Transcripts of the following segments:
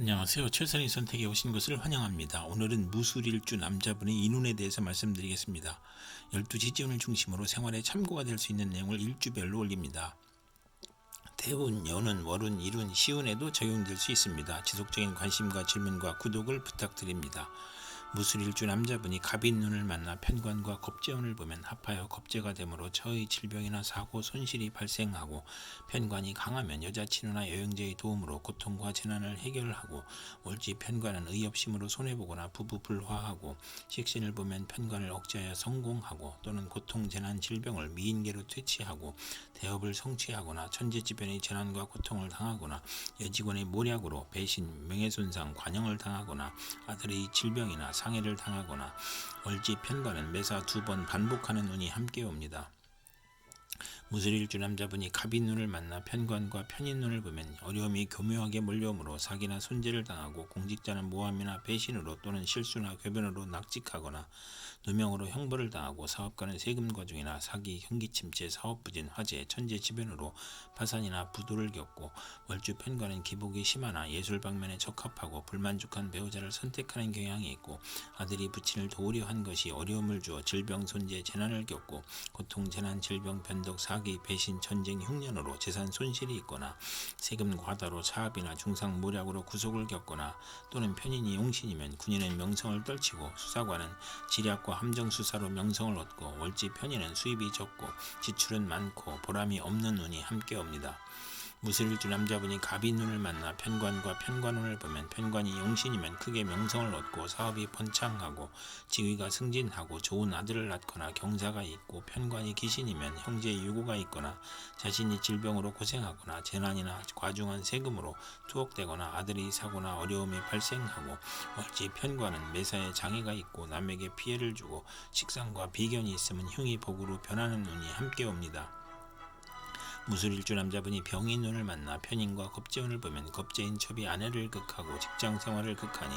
안녕하세요. 최선의 선택에 오신 것을 환영합니다. 오늘은 무술일주 남자분의 인운에 대해서 말씀드리겠습니다. 12지지운을 중심으로 생활에 참고가 될 수 있는 내용을 일주별로 올립니다. 대운, 연운, 월운, 일운, 시운에도 적용될 수 있습니다. 지속적인 관심과 질문과 구독을 부탁드립니다. 무술일주 남자분이 갑인눈을 만나 편관과 겁재운을 보면 합하여 겁재가 되므로 처의 질병이나 사고, 손실이 발생하고, 편관이 강하면 여자친구나 여행자의 도움으로 고통과 재난을 해결하고, 월지 편관은 의협심으로 손해보거나 부부 불화하고, 식신을 보면 편관을 억제하여 성공하고, 또는 고통, 재난, 질병을 미인계로 퇴치하고, 대업을 성취하거나, 천재지변의 재난과 고통을 당하거나, 여직원의 모략으로 배신, 명예손상, 관영을 당하거나, 아들의 질병이나 상해를 당하거나, 월지 편관은 매사 2번 반복하는 운이 함께 옵니다. 무술일주 남자분이 갑인눈을 만나 편관과 편인눈을 보면 어려움이 교묘하게 몰려오므로 사기나 손재를 당하고, 공직자는 모함이나 배신으로 또는 실수나 궤변으로 낙직하거나, 누명으로 형벌을 당하고, 사업가는 세금 과중이나 사기, 현기침체, 사업부진, 화재, 천재지변으로 파산이나 부도를 겪고, 월주 편관은 기복이 심하나 예술 방면에 적합하고 불만족한 배우자를 선택하는 경향이 있고, 아들이 부친을 도우려 한 것이 어려움을 주어 질병, 손재, 재난을 겪고, 고통, 재난, 질병, 변덕, 사기, 배신, 전쟁, 흉년으로 재산 손실이 있거나, 세금 과다로 차압이나 중상 모략으로 구속을 겪거나, 또는 편인이 용신이면 군인은 명성을 떨치고, 수사관은 지략과 함정수사로 명성을 얻고, 월지 편인은 수입이 적고 지출은 많고 보람이 없는 운이 함께 옵니다. 무술일주 남자분이 갑인눈을 만나 편관과 편관운을 보면 편관이 용신이면 크게 명성을 얻고 사업이 번창하고 지위가 승진하고 좋은 아들을 낳거나 경사가 있고, 편관이 기신이면 형제의 유고가 있거나 자신이 질병으로 고생하거나 재난이나 과중한 세금으로 투옥되거나 아들이 사고나 어려움이 발생하고, 월지 편관은 매사에 장애가 있고 남에게 피해를 주고 식상과 비견이 있으면 흉이 복으로 변하는 운이 함께 옵니다. 무술일주 남자분이 병인눈을 만나 편인과 겁재운을 보면 겁재인 첩이 아내를 극하고 직장생활을 극하니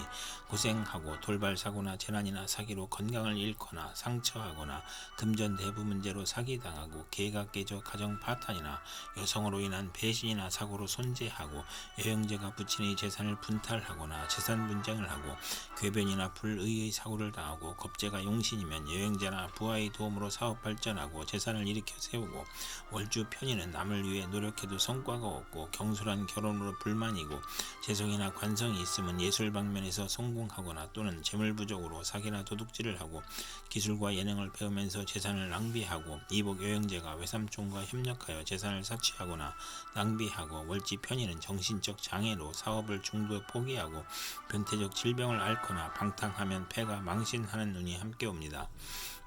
고생하고, 돌발사고나 재난이나 사기로 건강을 잃거나 상처하거나, 금전 대부 문제로 사기당하고, 계가 깨져 가정 파탄이나 여성으로 인한 배신이나 사고로 손재하고, 여행자가 부친의 재산을 분탈하거나 재산 분쟁을 하고, 궤변이나 불의의 사고를 당하고, 겁재가 용신이면 여행자나 부하의 도움으로 사업 발전하고 재산을 일으켜 세우고, 월주 편인은 남을 위해 노력해도 성과가 없고 경솔한 결혼으로 불만이고, 재성이나 관성이 있으면 예술 방면에서 성공하거나 또는 재물 부족으로 사기나 도둑질을 하고, 기술과 예능을 배우면서 재산을 낭비하고, 이복 여행자가 외삼촌과 협력하여 재산을 사취하거나 낭비하고, 월지 편인은 정신적 장애로 사업을 중도에 포기하고 변태적 질병을 앓거나 방탕하면 폐가 망신하는 눈이 함께 옵니다.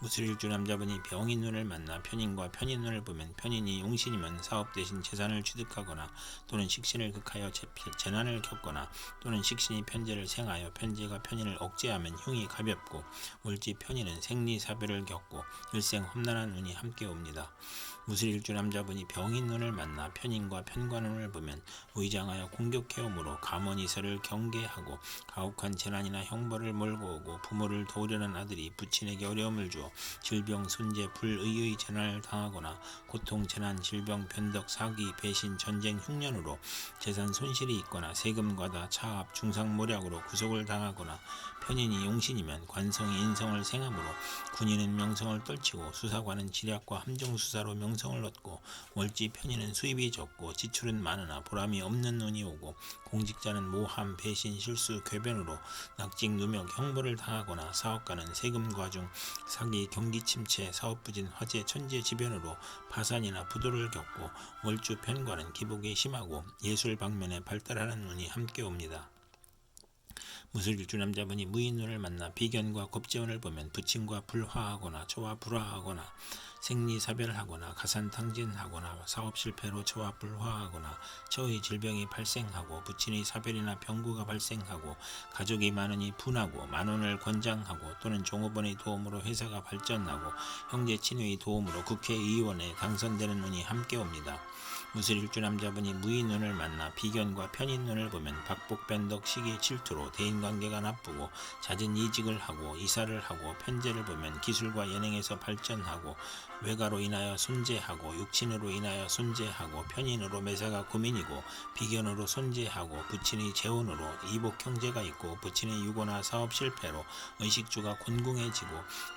무술일주 남자분이 병인눈을 만나 편인과 편인눈을 보면 편인이 용신이면 사업 대신 재산을 취득하거나 또는 식신을 극하여 재난을 겪거나, 또는 식신이 편재를 생하여 편재가 편인을 억제하면 흉이 가볍고, 월지 편인은 생리사별을 겪고 일생 험난한 운이 함께 옵니다. 무술일주 남자분이 병인눈을 만나 편인과 편관운을 보면 위장하여 공격해오므로 감언이설을 경계하고, 가혹한 재난이나 형벌을 몰고 오고, 부모를 도우려는 아들이 부친에게 어려움을 주어 질병, 손재, 불의의 재난을 당하거나, 고통, 재난, 질병, 변덕, 사기, 배신, 전쟁, 흉년으로 재산 손실이 있거나, 세금 과다, 차압, 중상모략으로 구속을 당하거나, 편인이 용신이면 관성이 인성을 생하므로 군인은 명성을 떨치고, 수사관은 지략과 함정수사로 명성을 얻고, 월지 편인은 수입이 적고 지출은 많으나 보람이 없는 운이 오고, 공직자는 모함, 배신, 실수, 궤변으로 낙직, 누명, 형벌을 당하거나, 사업가는 세금 과중, 사기, 경기침체, 사업부진, 화재, 천재지변으로 파산이나 부도를 겪고, 월주 편관은 기복이 심하고 예술 방면에 발달하는 운이 함께 옵니다. 무술일주 남자분이 무인눈을 만나 비견과 겁재운을 보면 부친과 불화하거나 저와 불화하거나, 생리사별하거나 가산탕진하거나, 사업 실패로 저와 불화하거나, 처의 질병이 발생하고 부친의 사별이나 병구가 발생하고, 가족이 많으니 분하고 만원을 권장하고, 또는 종업원의 도움으로 회사가 발전하고 형제 친구의 도움으로 국회의원에 당선되는 운이 함께 옵니다. 무술일주 남자분이 무인눈을 만나 비견과 편인눈을 보면 박복, 변덕, 시기, 질투로 대인관계가 나쁘고 잦은 이직을 하고 이사를 하고, 편재를 보면 기술과 예능에서 발전하고 외가로 인하여 손재하고 육친으로 인하여 손재하고 편인으로 매사가 고민이고 비견으로 손재하고 부친이 재혼으로 이복 형제가 있고 부친의 유고나 사업 실패로 의식주가 곤궁해지고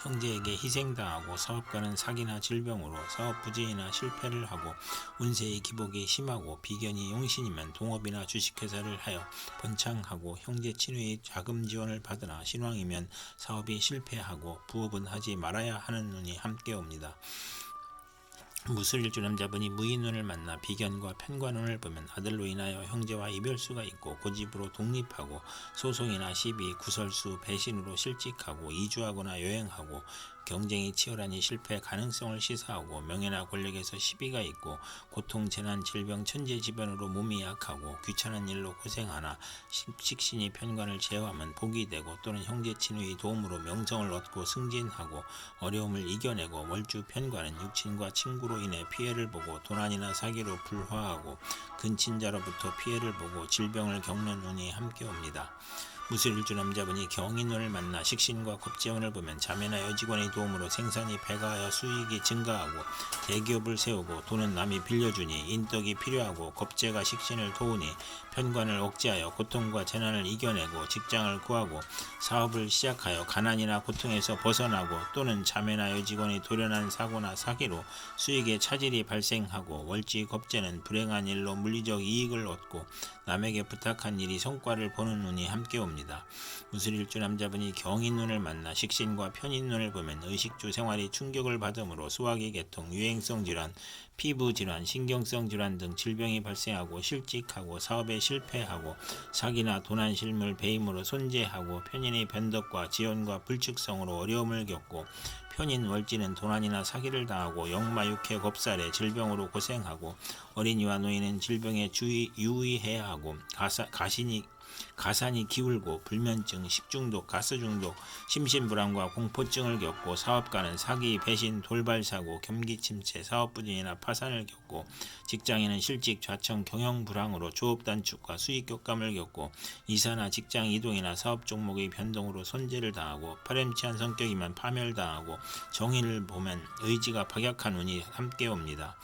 형제에게 희생당하고 사업가는 사기나 질병으로 사업 부재이나 실패를 하고 운세의 기복이 심하고 비견이 용신이면 동업이나 주식회사를 하여 번창하고 형제 친유의 자금 지원을 받으나 신왕이면 사업이 실패하고 부업은 하지 말아야 하는 운이 함께 옵니다. 무술일주 남자분이 무인운을 만나 비견과 편관운을 보면 아들로 인하여 형제와 이별수가 있고 고집으로 독립하고 소송이나 시비, 구설수, 배신으로 실직하고 이주하거나 여행하고 경쟁이 치열하니 실패 가능성을 시사하고 명예나 권력에서 시비가 있고 고통, 재난, 질병, 천재지변으로 몸이 약하고 귀찮은 일로 고생하나 식신이 편관을 제어하면 복이 되고 또는 형제 친구의 도움으로 명성을 얻고 승진하고 어려움을 이겨내고 월주 편관은 육친과 친구로 인해 피해를 보고 도난이나 사기로 불화하고 근친자로부터 피해를 보고 질병을 겪는 운이 함께 옵니다. 무술일주 남자분이 경인운을 만나 식신과 겁재운을 보면 자매나 여직원의 도움으로 생산이 배가하여 수익이 증가하고 대기업을 세우고 돈은 남이 빌려주니 인덕이 필요하고 겁재가 식신을 도우니 편관을 억제하여 고통과 재난을 이겨내고 직장을 구하고 사업을 시작하여 가난이나 고통에서 벗어나고 또는 자매나 여직원의 돌연한 사고나 사기로 수익의 차질이 발생하고 월지 겁재는 불행한 일로 물리적 이익을 얻고 남에게 부탁한 일이 성과를 보는 운이 함께 옵니다. 무술일주 남자분이 경인운을 만나 식신과 편인운을 보면 의식주 생활이 충격을 받음으로 소화기 계통, 유행성 질환, 피부 질환, 신경성 질환 등 질병이 발생하고 실직하고 사업에 실패하고 사기나 도난 실물 배임으로 손재하고 편인의 변덕과 지연과 불측성으로 어려움을 겪고 편인 월지는 도난이나 사기를 당하고 역마 육해 겁살에 질병으로 고생하고 어린이와 노인은 질병에 유의해야 하고 가산이 기울고 불면증, 식중독, 가스중독, 심신불안과 공포증을 겪고 사업가는 사기, 배신, 돌발사고, 겸기침체, 사업부진이나 파산을 겪고 직장인은 실직, 좌청, 경영불황으로 조업단축과 수익격감을 겪고 이사나 직장 이동이나 사업 종목의 변동으로 손재를 당하고 파렴치한 성격이면 파멸당하고 정의를 보면 의지가 박약한 운이 함께 옵니다.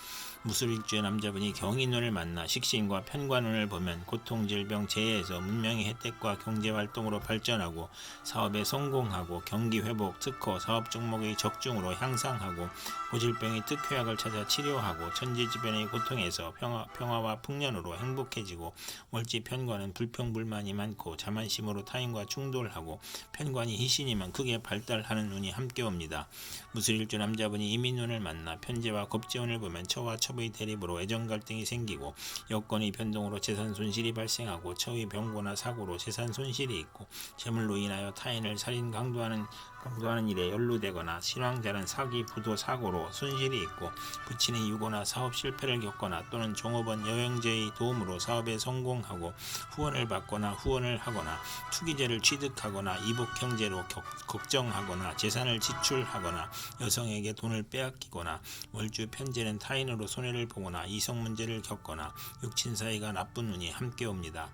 무술일주의 남자분이 경인운을 만나 식신과 편관운을 보면 고통, 질병, 재해에서 문명의 혜택과 경제활동으로 발전하고 사업에 성공하고 경기회복, 특허, 사업 종목의 적중으로 향상하고 고질병의 특효약을 찾아 치료하고 천지지변의 고통에서 평화와 풍년으로 행복해지고 월지 편관은 불평불만이 많고 자만심으로 타인과 충돌하고 편관이 희신이면 크게 발달하는 운이 함께 옵니다. 무술일주 남자분이 이민운을 만나 편재와 겁재운을 보면 처와 첩의 대립으로 애정 갈등이 생기고 여건의 변동으로 재산 손실이 발생하고 처의 병고나 사고로 재산 손실이 있고 재물로 인하여 타인을 살인 강도하는 일에 연루되거나 신왕자는 사기, 부도, 사고로 손실이 있고 부친의 유고나 사업 실패를 겪거나 또는 종업원 여행제의 도움으로 사업에 성공하고 후원을 받거나 후원을 하거나 투기죄를 취득하거나 이복형제로 걱정하거나 재산을 지출하거나 여성에게 돈을 빼앗기거나 월주 편재는 타인으로 손해를 보거나 이성 문제를 겪거나 육친 사이가 나쁜 운이 함께 옵니다.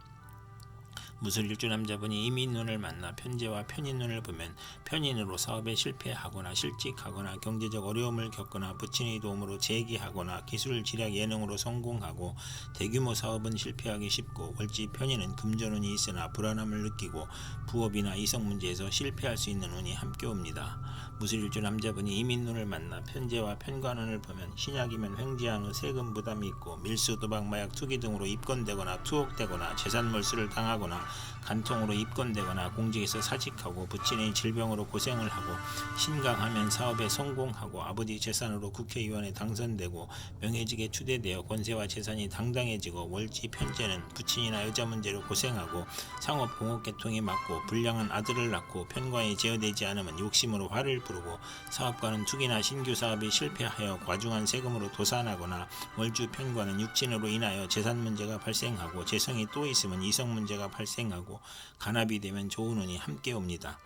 무술일주 남자분이 이민운을 만나 편재와 편인운을 보면 편인으로 사업에 실패하거나 실직하거나 경제적 어려움을 겪거나 부친의 도움으로 재기하거나 기술 지략 예능으로 성공하고 대규모 사업은 실패하기 쉽고 월지 편인은 금전운이 있으나 불안함을 느끼고 부업이나 이성 문제에서 실패할 수 있는 운이 함께 옵니다. 무술일주 남자분이 이민운을 만나 편재와 편관운을 보면 신약이면 횡재한 후 세금 부담이 있고 밀수, 도박, 마약, 투기 등으로 입건되거나 투옥되거나 재산 몰수를 당하거나 간통으로 입건되거나 공직에서 사직하고 부친의 질병으로 고생을 하고 신강하면 사업에 성공하고 아버지 재산으로 국회의원에 당선되고 명예직에 추대되어 권세와 재산이 당당해지고 월지 편재는 부친이나 여자 문제로 고생하고 상업 공업계통이 맞고 불량한 아들을 낳고 편관이 제어되지 않으면 욕심으로 화를 부르고 사업가는 투기나 신규 사업이 실패하여 과중한 세금으로 도산하거나 월주 편관은 육친으로 인하여 재산 문제가 발생하고 재성이 또 있으면 이성 문제가 발생하고 간합이 되면 좋은 운이 함께 옵니다.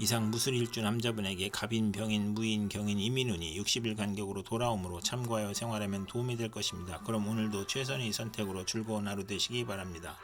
이상 무술일주 남자분에게 갑인, 병인, 무인, 경인, 이민운이 60일 간격으로 돌아오므로 참고하여 생활하면 도움이 될 것입니다. 그럼 오늘도 최선의 선택으로 즐거운 하루 되시기 바랍니다.